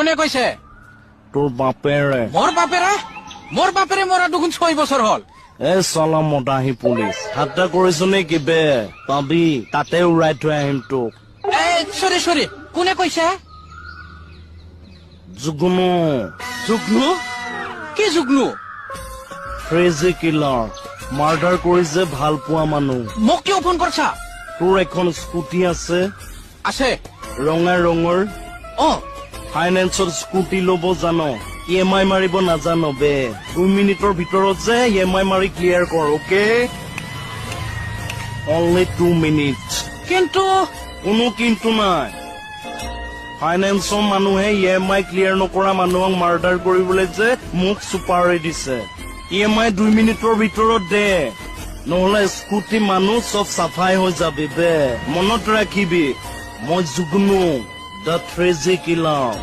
কোনে কৈছে? তোৰ বাপেৰে। মোৰ বাপেৰে মৰা দেখোন 6 বছৰ হল। চলা মদাহী পুলিচ ঠাট্টা কৰিছ নে কিবে? পাবি তাতে উৰাই থৈ আহিম তোক। চৰি কোনে কৈছে? জুগনু। জুগনু? কি জুগনু? ক্ৰেজি কিলাৰ মাৰ্ডাৰ কৰি যে ভাল পোৱা মানুহ। মোক কিয় ফোন কৰছা? তোৰ এখন স্কুটি আছে আছে ৰঙৰ অ ফাইনেন্সৰ স্কুটি ল'ব জানো? EMI মাৰিব নাজানো বে। 2 মিনিটৰ ভিতৰত যে EMI মাৰি ক্লিয়াৰ কৰ। Okay only 2 minutes. কিন্তু কোনো কিন্তু নাই। ফাইনেন্সৰ মানুহে EMI ক্লিয়াৰ নকৰা মানুহক মাৰ্ডাৰ কৰিবলৈ যে মোক চুপাৰে দিছে। EMI 2 মিনিটৰ ভিতৰত দে, নহলে স্কুটি মানুহ চব চাফাই হৈ যাবি বে। মনত ৰাখিবি মই জুগনু দ্য ক্ৰেজি কিলাৰ।